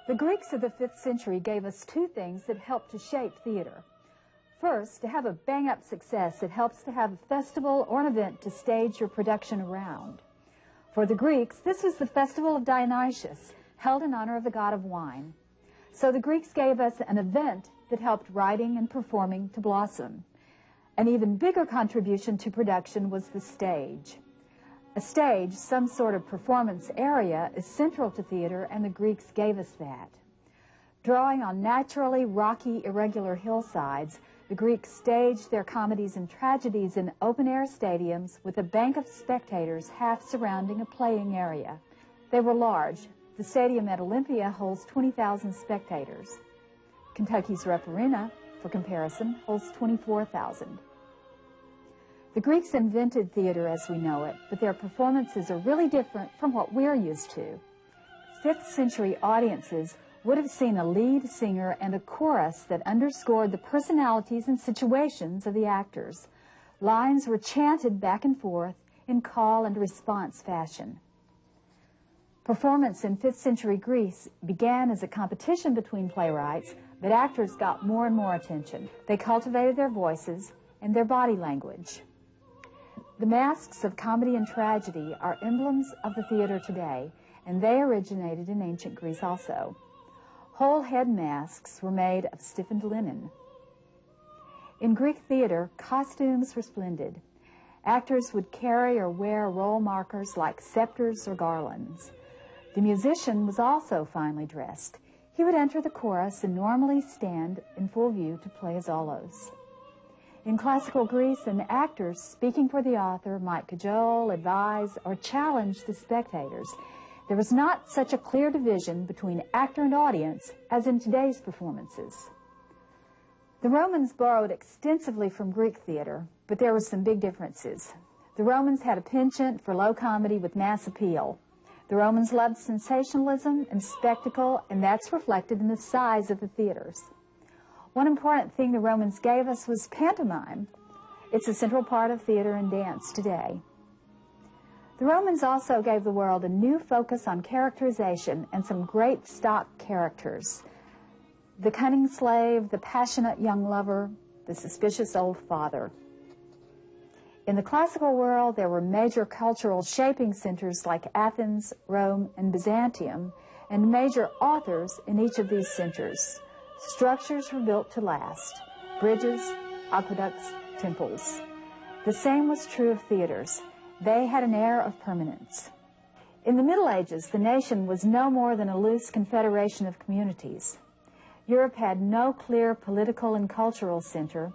The Greeks of the 5th century gave us two things that helped to shape theater. First, to have a bang-up success, it helps to have a festival or an event to stage your production around. For the Greeks, this was the festival of Dionysus, held in honor of the god of wine. So the Greeks gave us an event that helped writing and performing to blossom. An even bigger contribution to production was the stage. A stage, some sort of performance area, is central to theater, and the Greeks gave us that. Drawing on naturally rocky, irregular hillsides, the Greeks staged their comedies and tragedies in open-air stadiums with a bank of spectators half surrounding a playing area. They were large. The stadium at Olympia holds 20,000 spectators. Kentucky's Rupp Arena, for comparison, holds 24,000. The Greeks invented theater as we know it, but their performances are really different from what we're used to. 5th century audiences would have seen a lead singer and a chorus that underscored the personalities and situations of the actors. Lines were chanted back and forth in call and response fashion. Performance in 5th century Greece began as a competition between playwrights, but actors got more and more attention. They cultivated their voices and their body language. The masks of comedy and tragedy are emblems of the theater today, and they originated in ancient Greece also. Whole head masks were made of stiffened linen. In Greek theater, costumes were splendid. Actors would carry or wear role markers like scepters or garlands. The musician was also finely dressed. He would enter the chorus and normally stand in full view to play his solos. In classical Greece, an actor speaking for the author might cajole, advise, or challenge the spectators. There was not such a clear division between actor and audience as in today's performances. The Romans borrowed extensively from Greek theater, but there were some big differences. The Romans had a penchant for low comedy with mass appeal. The Romans loved sensationalism and spectacle, and that's reflected in the size of the theaters. One important thing the Romans gave us was pantomime. It's a central part of theater and dance today. The Romans also gave the world a new focus on characterization and some great stock characters. The cunning slave, the passionate young lover, the suspicious old father. In the classical world, there were major cultural shaping centers like Athens, Rome, and Byzantium, and major authors in each of these centers. Structures were built to last: bridges, aqueducts, temples. The same was true of theaters. They had an air of permanence. In the Middle Ages, the nation was no more than a loose confederation of communities. Europe had no clear political and cultural center,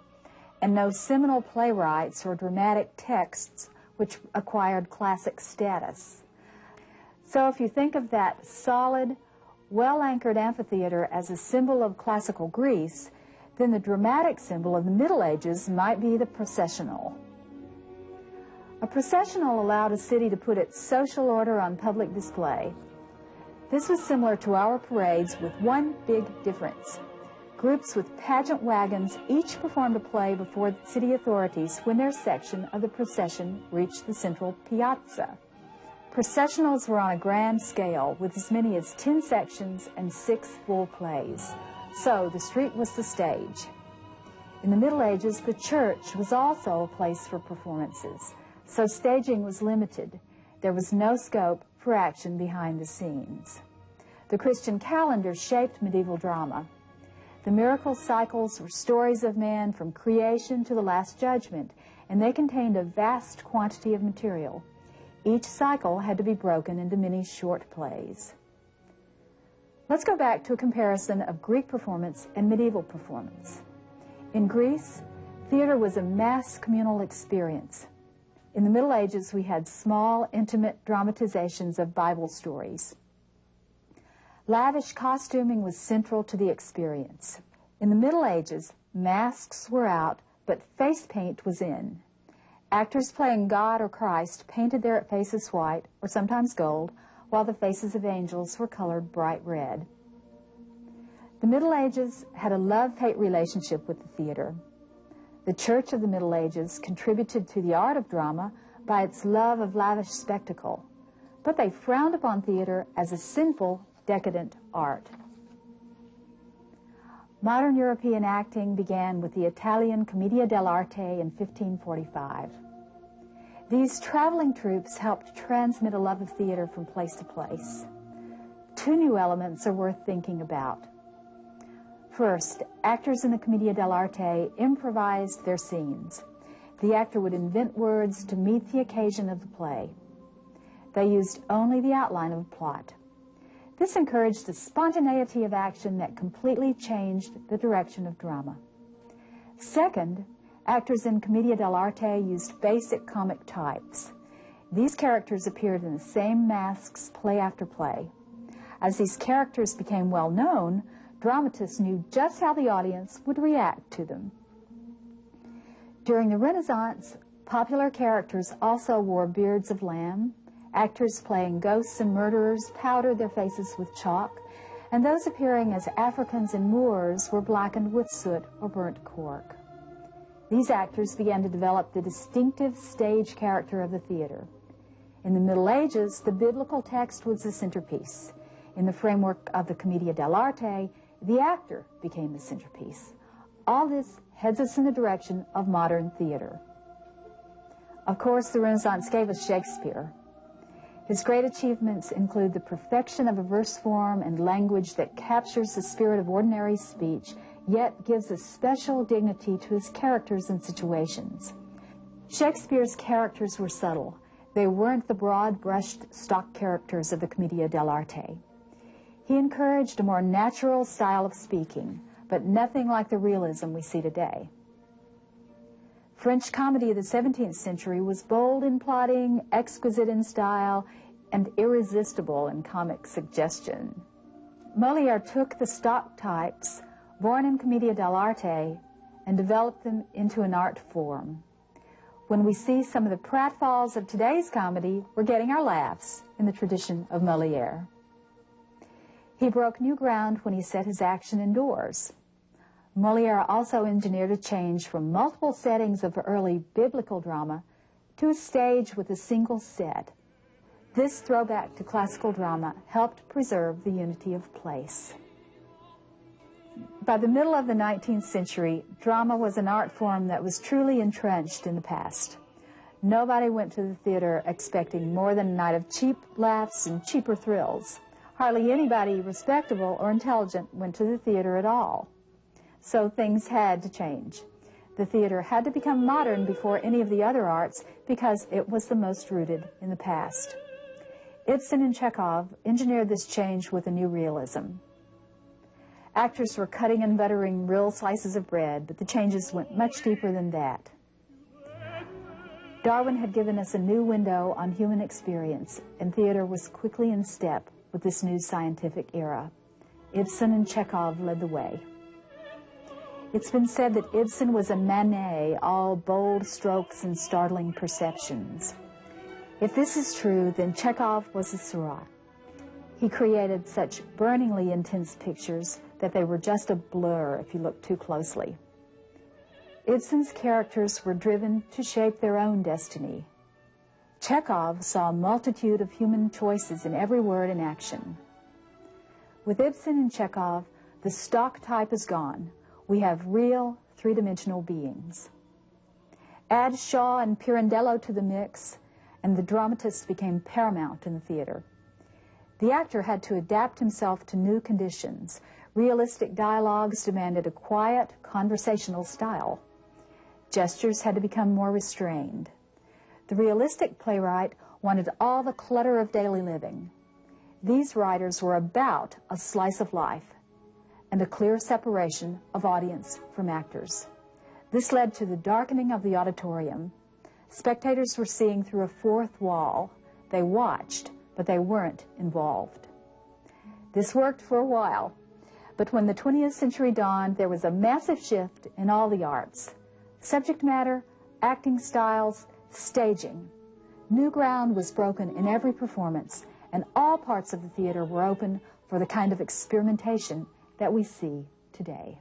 and no seminal playwrights or dramatic texts which acquired classic status. So if you think of that solid, well-anchored amphitheater as a symbol of classical Greece, then the dramatic symbol of the Middle Ages might be the processional. A processional allowed a city to put its social order on public display. This was similar to our parades with one big difference. Groups with pageant wagons each performed a play before the city authorities when their section of the procession reached the central piazza. Processionals were on a grand scale with as many as 10 sections and 6 full plays. So the street was the stage. In the Middle Ages, the church was also a place for performances. So staging was limited. There was no scope for action behind the scenes. The Christian calendar shaped medieval drama. The miracle cycles were stories of man from creation to the Last Judgment, and they contained a vast quantity of material. Each cycle had to be broken into many short plays. Let's go back to a comparison of Greek performance and medieval performance. In Greece, theater was a mass communal experience. In the Middle Ages, we had small, intimate dramatizations of Bible stories. Lavish costuming was central to the experience. In the Middle Ages, masks were out, but face paint was in. Actors playing God or Christ painted their faces white, or sometimes gold, while the faces of angels were colored bright red. The Middle Ages had a love-hate relationship with the theater. The Church of the Middle Ages contributed to the art of drama by its love of lavish spectacle, but they frowned upon theater as a sinful, decadent art. Modern European acting began with the Italian Commedia dell'arte in 1545. These traveling troupes helped transmit a love of theater from place to place. Two new elements are worth thinking about. First, actors in the Commedia dell'arte improvised their scenes. The actor would invent words to meet the occasion of the play. They used only the outline of the plot. This encouraged a spontaneity of action that completely changed the direction of drama. Second, actors in Commedia dell'arte used basic comic types. These characters appeared in the same masks play after play. As these characters became well known, dramatists knew just how the audience would react to them. During the Renaissance, popular characters also wore beards of lamb. Actors playing ghosts and murderers powdered their faces with chalk, and those appearing as Africans and Moors were blackened with soot or burnt cork. These actors began to develop the distinctive stage character of the theater. In the Middle Ages, the biblical text was the centerpiece. In the framework of the Commedia dell'arte, the actor became the centerpiece. All this heads us in the direction of modern theater. Of course, the Renaissance gave us Shakespeare. His great achievements include the perfection of a verse form and language that captures the spirit of ordinary speech, yet gives a special dignity to his characters and situations. Shakespeare's characters were subtle. They weren't the broad-brushed stock characters of the Commedia dell'arte. He encouraged a more natural style of speaking, but nothing like the realism we see today. French comedy of the 17th century was bold in plotting, exquisite in style, and irresistible in comic suggestion. Molière took the stock types born in Commedia dell'arte and developed them into an art form. When we see some of the pratfalls of today's comedy, we're getting our laughs in the tradition of Molière. He broke new ground when he set his action indoors. Molière also engineered a change from multiple settings of early biblical drama to a stage with a single set. This throwback to classical drama helped preserve the unity of place. By the middle of the 19th century, drama was an art form that was truly entrenched in the past. Nobody went to the theater expecting more than a night of cheap laughs and cheaper thrills. Hardly anybody respectable or intelligent went to the theater at all. So things had to change. The theater had to become modern before any of the other arts because it was the most rooted in the past. Ibsen and Chekhov engineered this change with a new realism. Actors were cutting and buttering real slices of bread, but the changes went much deeper than that. Darwin had given us a new window on human experience, and theater was quickly in step with this new scientific era. Ibsen and Chekhov led the way. It's been said that Ibsen was a Manet, all bold strokes and startling perceptions. If this is true, then Chekhov was a Seurat. He created such burningly intense pictures that they were just a blur if you looked too closely. Ibsen's characters were driven to shape their own destiny. Chekhov saw a multitude of human choices in every word and action. With Ibsen and Chekhov, the stock type is gone. We have real three-dimensional beings. Add Shaw and Pirandello to the mix, and the dramatist became paramount in the theater. The actor had to adapt himself to new conditions. Realistic dialogues demanded a quiet, conversational style. Gestures had to become more restrained. The realistic playwright wanted all the clutter of daily living. These writers were about a slice of life and a clear separation of audience from actors. This led to the darkening of the auditorium. Spectators were seeing through a fourth wall. They watched, but they weren't involved. This worked for a while, but when the 20th century dawned, there was a massive shift in all the arts. Subject matter, acting styles, staging. New ground was broken in every performance, and all parts of the theater were open for the kind of experimentation that we see today.